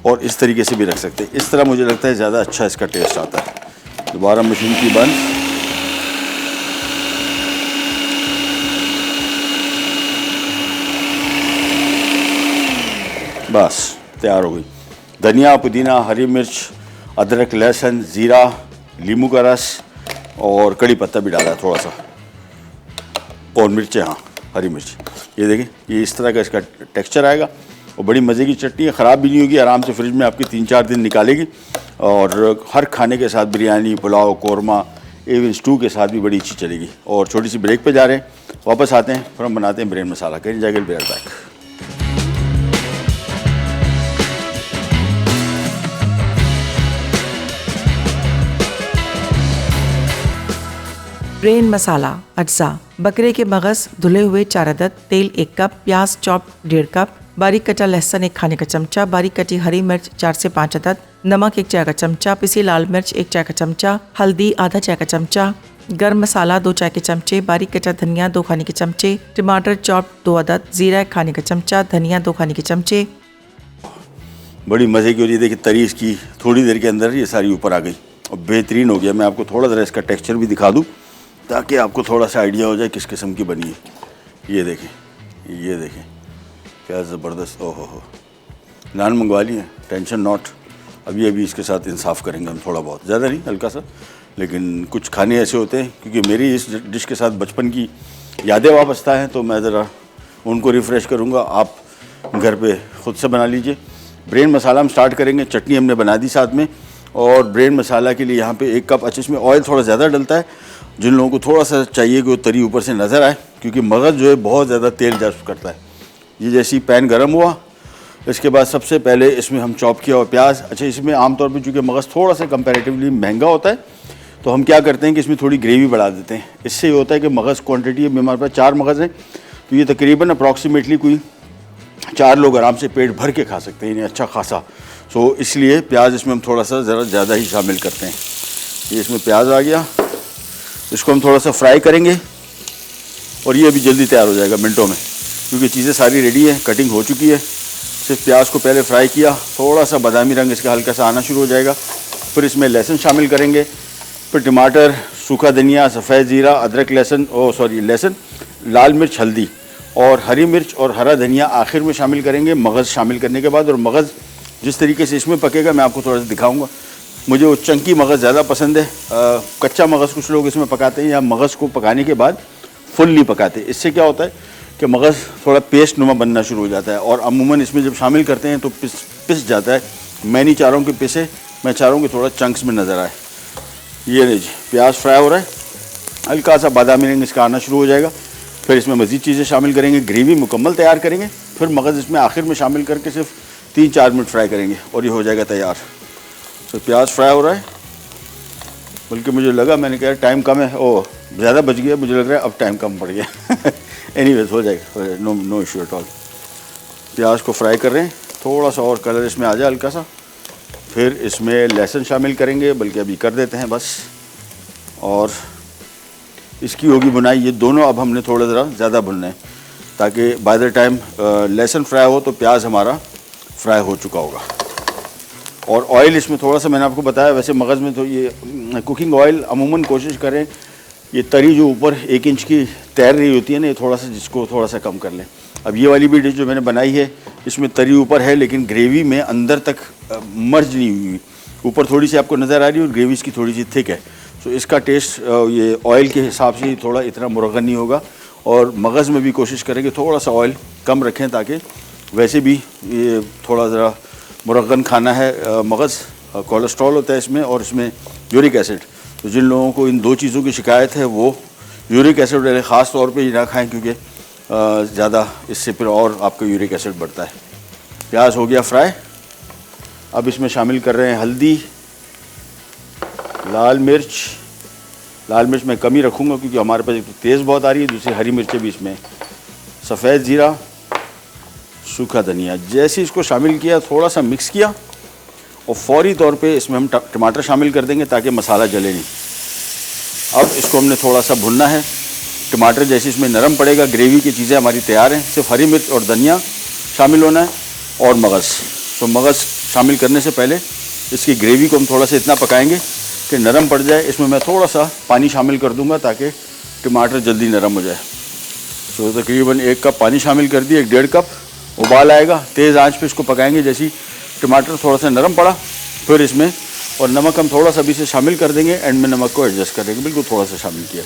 और इस तरीके से भी रख सकते हैं। इस तरह मुझे लगता है ज़्यादा अच्छा इसका टेस्ट आता है। दोबारा मशीन की बंद। बस तैयार हो गई। धनिया पुदीना, हरी मिर्च, अदरक, लहसुन, ज़ीरा, नींबू का रस और कड़ी पत्ता भी डाला है थोड़ा सा, और मिर्चें, हाँ हरी मिर्च। ये देखें, ये इस तरह का इसका टेक्सचर आएगा, और बड़ी मज़े की चटनी है, ख़राब भी नहीं होगी, आराम से फ्रिज में आपकी 3-4 दिन निकालेगी। और हर खाने के साथ, बिरयानी, पुलाव, कौरमा, इवन स्टू के साथ भी बड़ी अच्छी चलेगी। और छोटी सी ब्रेक पे जा रहे हैं, वापस आते हैं, फिर हम बनाते हैं ब्रेन मसाला। कहीं जाएगा बेयर बैक। ब्रेन मसाला अज्जा: बकरे के मगज़ धुले हुए 4 अदद, तेल 1 कप, प्याज चॉप 1.5 कप, बारीक कटा लहसुन 1 खाने का चमचा, बारीक कटी हरी मिर्च 4 से 5 अदद, नमक 1 चाय का चमचा, पिसी लाल मिर्च 1 चाय का चमचा, हल्दी आधा चाय का चमचा, गर्म मसाला 2 चाय के चमचे, बारीक कटा धनिया 2 खाने के चमचे, टमाटर चॉप 2 अदद, जीरा 1 खाने का चमचा, धनिया 2 खाने के चमचे। बड़ी मज़े की हो रही है, देखिए तरी इसकी थोड़ी देर के अंदर ये सारी ऊपर आ गई और बेहतरीन हो गया। मैं आपको थोड़ा ज़रा इसका टेक्सचर भी दिखा दूँ, ताकि आपको थोड़ा सा आइडिया हो जाए किस किस्म की बनी है। ये देखें क्या ज़बरदस्त। ओहो हो, नान मंगवा लिए, टेंशन नॉट। अभी इसके साथ इंसाफ करेंगे हम, थोड़ा बहुत, ज़्यादा नहीं, हल्का सा। लेकिन कुछ खाने ऐसे होते हैं, क्योंकि मेरी इस डिश के साथ बचपन की यादें वाबस्ता हैं, तो मैं ज़रा उनको रिफ़्रेश करूँगा। आप घर पे ख़ुद से बना लीजिए। ब्रेन मसाला हम स्टार्ट करेंगे। चटनी हमने बना दी साथ में, और ब्रेन मसाला के लिए यहाँ पे 1 कप। अच्छा, इसमें ऑयल थोड़ा ज़्यादा डलता है, जिन लोगों को थोड़ा सा चाहिए कि वो तरी ऊपर से नज़र आए, क्योंकि मगज़ जो है बहुत ज़्यादा तेल जज़्ब करता है। ये जैसे ही पैन गर्म हुआ, इसके बाद सबसे पहले इसमें हम चॉप किया हुआ प्याज। अच्छा, इसमें आमतौर पे चूँकि मगज़ थोड़ा सा कंपैरेटिवली महंगा होता है, तो हम क्या करते हैं कि इसमें थोड़ी ग्रेवी बढ़ा देते हैं। इससे ये होता है कि मगज़ क्वांटिटी है, हमारे पास 4 मगज़ हैं, तो ये तकरीबन अप्रॉक्सीमेटली कोई 4 लोग आराम से पेट भर के खा सकते हैं, यानी अच्छा खासा। सो इसलिए प्याज इसमें हम थोड़ा सा ज़रा ज़्यादा ही शामिल करते हैं। ये इसमें प्याज आ गया, इसको हम थोड़ा सा फ्राई करेंगे, और ये अभी जल्दी तैयार हो जाएगा मिनटों में, क्योंकि चीज़ें सारी रेडी है, कटिंग हो चुकी है। सिर्फ प्याज को पहले फ्राई किया, थोड़ा सा बादामी रंग इसका हल्का सा आना शुरू हो जाएगा, फिर इसमें लहसुन शामिल करेंगे, फिर टमाटर, सूखा धनिया, सफ़ेद ज़ीरा, अदरक, लहसुन, लाल मिर्च, हल्दी और हरी मिर्च और हरा धनिया आखिर में शामिल करेंगे मगज़ शामिल करने के बाद। और मगज़ जिस तरीके से इसमें पकेगा मैं आपको थोड़ा सा दिखाऊंगा। मुझे वो चंकी मगज़ ज़्यादा पसंद है। कच्चा मगज़ कुछ लोग इसमें पकाते हैं या मगज़ को पकाने के बाद फुल्ली पकाते हैं। इससे क्या होता है कि मगज़ थोड़ा पेस्ट नुमा बनना शुरू हो जाता है और अमूमन इसमें जब शामिल करते हैं तो पिस जाता है। मैं नहीं चाह रहा हूँ कि पिसे, मैं चाह रहा हूँ कि थोड़ा चंक्स में नज़र आए। ये नहीं जी, प्याज फ्राई हो रहा है, हल्का सा बादामी रंग इसका आना शुरू हो जाएगा। फिर इसमें मज़ीद चीज़ें शामिल करेंगे, ग्रेवी मुकम्मल तैयार करेंगे। फिर मगज़ इसमें आखिर में शामिल करके सिर्फ 3-4 मिनट फ्राई करेंगे और ये हो जाएगा तैयार। तो प्याज फ्राई हो रहा है, बल्कि मुझे लगा, मैंने कहा टाइम कम है, ओ ज़्यादा बच गया, मुझे लग रहा है अब टाइम कम पड़ गया। एनीवेज हो जाएगा, नो इशू एट ऑल। प्याज को फ्राई कर रहे हैं, थोड़ा सा और कलर इसमें आ जाए हल्का सा। फिर इसमें लहसुन शामिल करेंगे, बल्कि अभी कर देते हैं बस। और इसकी होगी बुनाई। ये दोनों अब हमने थोड़ा ज़रा ज़्यादा भुनना है ताकि बाय द टाइम लहसुन फ्राई हो तो प्याज हमारा फ्राई हो चुका होगा। और ऑयल इसमें थोड़ा सा मैंने आपको बताया, वैसे मगज़ में तो ये कुकिंग ऑयल अमूमन कोशिश करें ये तरी जो ऊपर 1 इंच की तैर रही होती है ना, ये थोड़ा सा जिसको थोड़ा सा कम कर लें। अब ये वाली भी डिश जो मैंने बनाई है इसमें तरी ऊपर है लेकिन ग्रेवी में अंदर तक मर्ज नहीं हुई। ऊपर थोड़ी सी आपको नज़र आ रही है और ग्रेवी इसकी थोड़ी सी थिक है। तो इसका टेस्ट ये ऑयल के हिसाब से ही थोड़ा इतना मुरगन नहीं होगा। और मगज़ में भी कोशिश करें कि थोड़ा सा ऑयल कम रखें ताकि वैसे भी ये थोड़ा ज़रा मुरगन खाना है। मगज़ कोलेस्ट्रॉल होता है इसमें और इसमें यूरिक एसिड। तो जिन लोगों को इन 2 चीज़ों की शिकायत है वो यूरिक एसिड वाले ख़ास तौर पे ना खाएं, क्योंकि ज़्यादा इससे फिर और आपका यूरिक एसिड बढ़ता है। प्याज हो गया फ्राई। अब इसमें शामिल कर रहे हैं हल्दी, लाल मिर्च मैं कम ही रखूँगा क्योंकि हमारे पास एक तो तेज़ बहुत आ रही है, दूसरी हरी मिर्चें भी इसमें, सफ़ेद ज़ीरा, सूखा धनिया। जैसे इसको शामिल किया, थोड़ा सा मिक्स किया और फौरी तौर पे इसमें हम टमाटर शामिल कर देंगे ताकि मसाला जले नहीं। अब इसको हमने थोड़ा सा भुनना है। टमाटर जैसे इसमें नरम पड़ेगा, ग्रेवी की चीज़ें हमारी तैयार हैं। सिर्फ हरी मिर्च और धनिया शामिल होना है और मगज़। तो मगज़ शामिल करने से पहले इसकी ग्रेवी को हम थोड़ा सा इतना पकाएंगे कि नरम पड़ जाए। इसमें मैं थोड़ा सा पानी शामिल कर दूंगा ताकि टमाटर जल्दी नरम हो जाए। तो तकरीबन 1 कप पानी शामिल कर दिए, 1-1.5 कप। उबाल आएगा, तेज़ आंच पे इसको पकाएंगे। जैसे ही टमाटर थोड़ा सा नरम पड़ा फिर इसमें और नमक हम थोड़ा सा अभी से शामिल कर देंगे। एंड में नमक को एडजस्ट कर देंगे, बिल्कुल थोड़ा सा शामिल किया।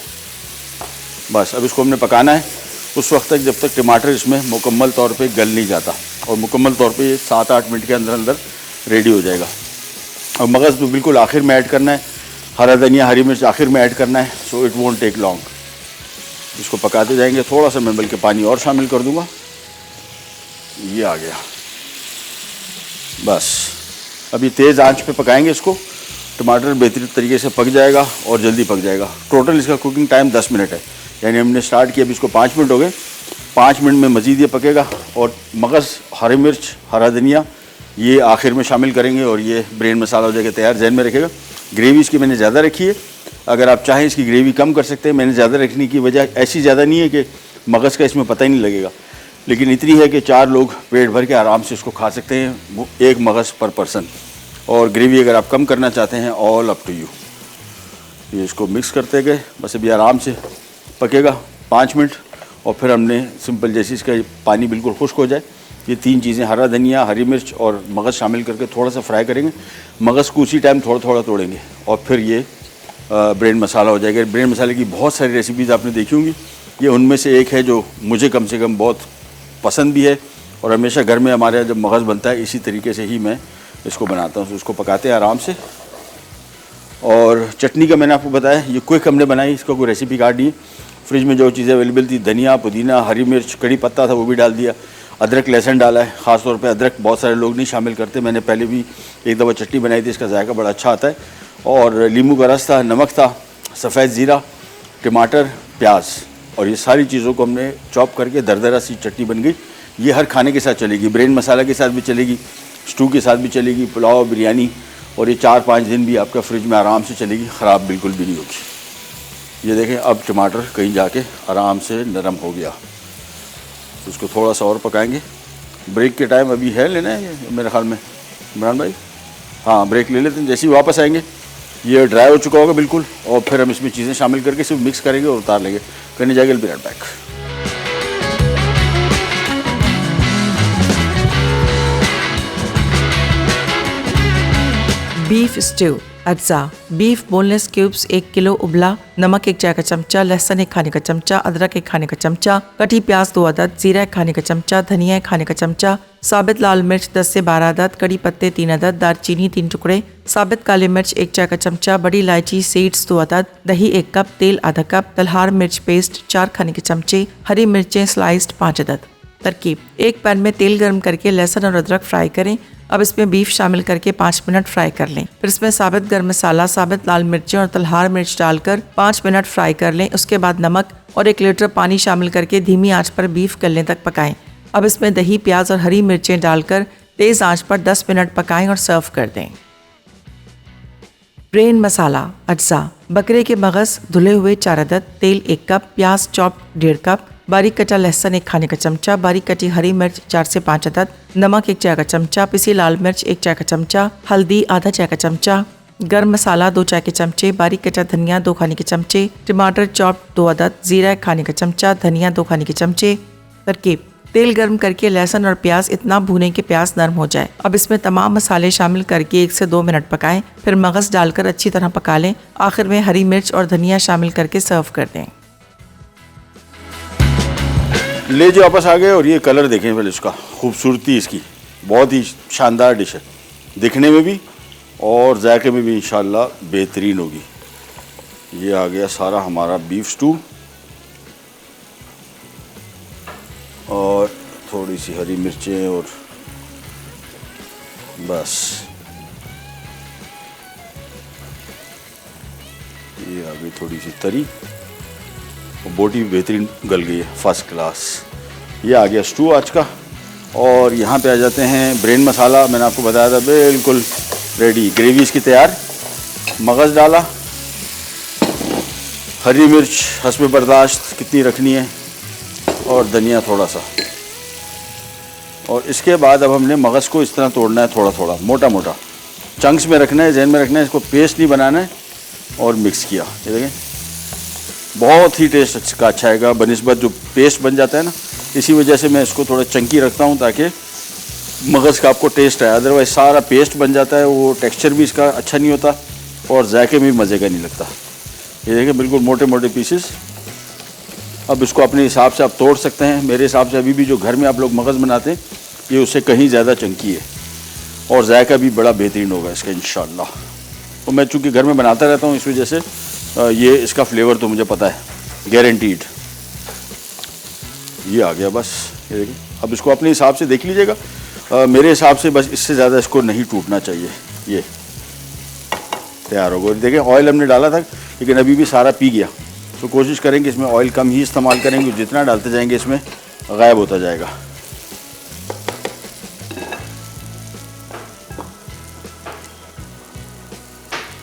बस अब इसको हमने पकाना है उस वक्त तक जब तक टमाटर इसमें मुकम्मल तौर पे गल नहीं जाता। और मुकम्मल तौर पे ये 7-8 मिनट के अंदर अंदर रेडी हो जाएगा। और मगज़ तो बिल्कुल आखिर में ऐड करना है, हरा धनिया, हरी मिर्च आखिर में ऐड करना है। So it won't take long. इसको पकाते जाएंगे। थोड़ा सा मैं बल्कि पानी और शामिल कर दूँगा। ये आ गया। बस अभी तेज़ आंच पे पकाएंगे इसको। टमाटर बेहतरीन तरीके से पक जाएगा और जल्दी पक जाएगा। टोटल इसका कुकिंग टाइम 10 मिनट है, यानी हमने स्टार्ट किया, अभी इसको 5 मिनट हो गए। 5 मिनट में मज़ीद ये पकेगा। और मगज़, हरी मिर्च, हरा धनिया ये आखिर में शामिल करेंगे और ये ब्रेन मसाला हो जाएगा तैयार। जहन में रखेगा ग्रेवी इसकी मैंने ज़्यादा रखी है। अगर आप चाहें इसकी ग्रेवी कम कर सकते हैं। मैंने ज़्यादा रखने की वजह ऐसी ज़्यादा नहीं है कि मगज़ का इसमें पता ही नहीं लगेगा, लेकिन इतनी है कि 4 लोग पेट भर के आराम से इसको खा सकते हैं, 1 मगज़ पर पर्सन। और ग्रेवी अगर आप कम करना चाहते हैं, ऑल अप टू यू। ये इसको मिक्स करते गए, बस अभी आराम से पकेगा 5 मिनट। और फिर हमने सिंपल जैसे इसका पानी बिल्कुल खुश्क हो जाए, ये 3 चीज़ें हरा धनिया, हरी मिर्च और मगज़ शामिल करके थोड़ा सा फ्राई करेंगे। मगज़ को उसी टाइम थोड़ा थोड़ा तोड़ेंगे और फिर ये ब्रेन मसाला हो जाएगा। ब्रेन मसाले की बहुत सारी रेसिपीज़ आपने देखी होंगी, ये उनमें से एक है जो मुझे कम से कम बहुत पसंद भी है। और हमेशा घर में हमारे यहाँ जब मगज़ बनता है इसी तरीके से ही मैं इसको बनाता हूँ। तो इसको पकाते हैं आराम से। और चटनी का मैंने आपको बताया, ये क्विक हमने बनाई, इसका कोई रेसिपी कार्ड नहीं है। फ्रिज में जो चीज़ें अवेलेबल थी, धनिया, पुदीना, हरी मिर्च, कड़ी पत्ता था वो भी डाल दिया, अदरक लहसुन डाला है। ख़ास तौर पे अदरक बहुत सारे लोग नहीं शामिल करते। मैंने पहले भी एक दफ़ा चटनी बनाई थी, इसका जायका बड़ा अच्छा आता है। और नींबू का रस था, नमक था, सफ़ेद ज़ीरा, टमाटर, प्याज और ये सारी चीज़ों को हमने चॉप करके दरदरा सी चटनी बन गई। ये हर खाने के साथ चलेगी, ब्रेन मसाला के साथ भी चलेगी, स्टू के साथ भी चलेगी, पुलाव, बिरयानी। और ये 4-5 दिन भी आपका फ्रिज में आराम से चलेगी, ख़राब बिल्कुल भी नहीं होगी। ये देखें अब टमाटर कहीं जाके आराम से नरम हो गया। तो इसको थोड़ा सा और पकाएंगे। ब्रेक के टाइम अभी है लेना है मेरे ख्याल में, इमरान भाई? हाँ, ब्रेक ले लेते हैं। जैसे ही वापस आएंगे ये ड्राई हो चुका होगा बिल्कुल, और फिर हम इसमें चीज़ें शामिल करके सिर्फ मिक्स करेंगे और उतार लेंगे। करने जाएंगे be right back. Beef stew अज्जा। बीफ बोनलेस क्यूब्स 1 किलो उबला, नमक 1 चाय का चमचा, लहसुन 1 खाने का चमचा, अदरक 1 खाने का चमचा, कटी प्याज 2 अदद, जीरा 1 खाने का चमचा, धनिया 1 खाने का चमचा, साबित लाल मिर्च 10 से 12 अदद, कड़ी पत्ते 3 अदद, दालचीनी 3 टुकड़े, साबित काली मिर्च 1 चाय का चमचा, बड़ी इलायची सीड्स 2 अदद, दही 1 कप, तेल आधा कप, तलहार मिर्च पेस्ट 4 खाने के चमचे, हरी मिर्चें स्लाइस्ड 5 अदद। तरकीब: एक पैन में तेल गर्म करके लहसुन और अदरक फ्राई करें। अब इसमें बीफ शामिल करके 5 मिनट फ्राई कर लें। फिर इसमें साबित गरम मसाला, साबित लाल मिर्चें और तलहार मिर्च डालकर 5 मिनट फ्राई कर लें। उसके बाद नमक और 1 लीटर पानी शामिल करके धीमी आंच पर बीफ गलने तक पकाएं। अब इसमें दही, प्याज और हरी मिर्चें डालकर तेज आंच पर 10 मिनट पकाएं और सर्व कर दें। ब्रेन मसाला अज्जा। बकरे के मगज धुले हुए 4 अदद, तेल 1 कप, प्याज चॉप 1.5 कप, बारीक कटा लहसुन 1 खाने का चमचा, बारीक कटी हरी मिर्च 4 से 5 अदद, नमक 1 चाय का चमचा, पिसी लाल मिर्च 1 चाय का चमचा, हल्दी आधा चाय का चमचा, गरम मसाला 2 चाय के चमचे, बारीक कटा धनिया 2 खाने के चमचे, टमाटर चॉप 2 अदद, जीरा 1 खाने का चमचा, धनिया 2 खाने के चमचे। तरकीब: तेल गर्म करके लहसुन और प्याज इतना भूनें कि प्याज नरम हो जाए। अब इसमें तमाम मसाले शामिल करके 1 से 2 मिनट पकाएं। फिर मगज डालकर अच्छी तरह पका लें। आखिर में हरी मिर्च और धनिया शामिल करके सर्व कर दें। ले जो वापस आ गए, और ये कलर देखें पहले, इसका खूबसूरती इसकी बहुत ही शानदार डिश है, दिखने में भी और जायके में भी इंशाल्लाह बेहतरीन होगी। ये आ गया सारा हमारा बीफ स्टू, और थोड़ी सी हरी मिर्चें, और बस ये आ गई थोड़ी सी तरी, और बोटी भी बेहतरीन गल गई है, फर्स्ट क्लास। ये आ गया स्टू आज का। और यहाँ पे आ जाते हैं ब्रेन मसाला। मैंने आपको बताया था बिल्कुल रेडी, ग्रेवी इसकी तैयार। मगज़ डाला, हरी मिर्च हस्ब बर्दाश्त कितनी रखनी है, और धनिया थोड़ा सा। और इसके बाद अब हमने मगज़ को इस तरह तोड़ना है, थोड़ा थोड़ा मोटा मोटा चंक्स में रखना है, जहन में रखना है। इसको पेस्ट नहीं बनाना है, और मिक्स किया। ये देखें, बहुत ही टेस्ट इसका अच्छा आएगा बनिस्बत जो पेस्ट बन जाता है ना। इसी वजह से मैं इसको थोड़ा चंकी रखता हूँ ताकि मगज़ का आपको टेस्ट आए। अदरवाइज सारा पेस्ट बन जाता है, वो टेक्सचर भी इसका अच्छा नहीं होता और जायके में भी मज़े का नहीं लगता। ये देखें, बिल्कुल मोटे मोटे पीसेस। अब इसको अपने हिसाब से आप तोड़ सकते हैं। मेरे हिसाब से अभी भी जो घर में आप लोग मगज़ बनाते हैं, ये उससे कहीं ज़्यादा चंकी है, और जायका भी बड़ा बेहतरीन होगा इसका इंशाल्लाह। और मैं चूँकि घर में बनाता रहता हूँ, इस वजह से ये इसका फ्लेवर तो मुझे पता है, गारंटीड। ये आ गया बस, ये देखिए। अब इसको अपने हिसाब से देख लीजिएगा। मेरे हिसाब से बस इससे ज़्यादा इसको नहीं टूटना चाहिए। ये तैयार होगा। देखिए, ऑयल हमने डाला था, लेकिन अभी भी सारा पी गया। तो कोशिश करेंगे इसमें ऑयल कम ही इस्तेमाल करेंगे। जितना डालते जाएंगे इसमें गायब होता जाएगा।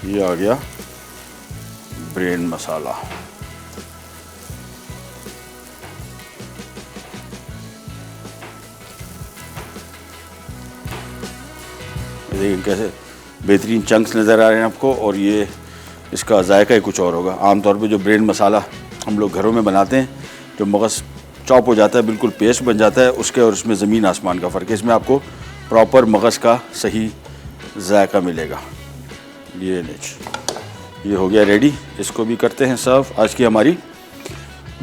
ये आ गया ब्रेन मसाला। देखिए कैसे बेहतरीन चंक्स नज़र आ रहे हैं आपको, और ये इसका जायका ही कुछ और होगा। आमतौर पे जो ब्रेन मसाला हम लोग घरों में बनाते हैं, जो मगज़ चॉप हो जाता है, बिल्कुल पेस्ट बन जाता है, उसके और उसमें ज़मीन आसमान का फ़र्क है। इसमें आपको प्रॉपर मगज़ का सही जायका मिलेगा। ये हो गया रेडी। इसको भी करते हैं सर्व। आज की हमारी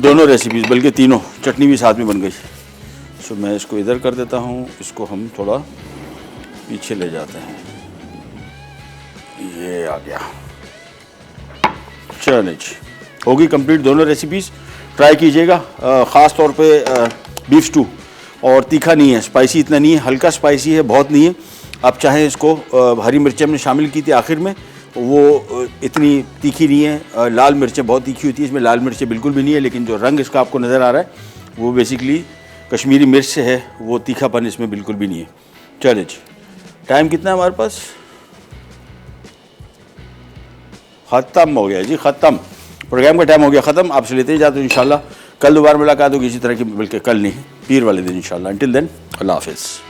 दोनों रेसिपीज़, बल्कि तीनों, चटनी भी साथ में बन गई। सो मैं इसको इधर कर देता हूँ, इसको हम थोड़ा पीछे ले जाते हैं। ये आ गया। चलिए जी, होगी कंप्लीट दोनों रेसिपीज़। ट्राई कीजिएगा। ख़ास तौर पे बीफ स्टू, और तीखा नहीं है, स्पाइसी इतना नहीं है, हल्का स्पाइसी है, बहुत नहीं है। आप चाहें इसको, हरी मिर्चें हमने शामिल की थी आखिर में, वो इतनी तीखी नहीं है। लाल मिर्चें बहुत तीखी होती है, इसमें लाल मिर्चें बिल्कुल भी नहीं है। लेकिन जो रंग इसका आपको नज़र आ रहा है, वो बेसिकली कश्मीरी मिर्च से है, वो तीखापन इसमें बिल्कुल भी नहीं है। चलिए जी, टाइम कितना है हमारे पास? ख़त्म हो गया जी, ख़त्म। प्रोग्राम का टाइम हो गया ख़त्म। आपसे लेते ही जाते हैं इंशाल्लाह। कल दोबारा मुलाकात होगी इसी तरह की, बल्कि कल नहीं, पीर वाले दिन इंशाल्लाह। अंटिल देन, अल्लाह हाफ़िज़।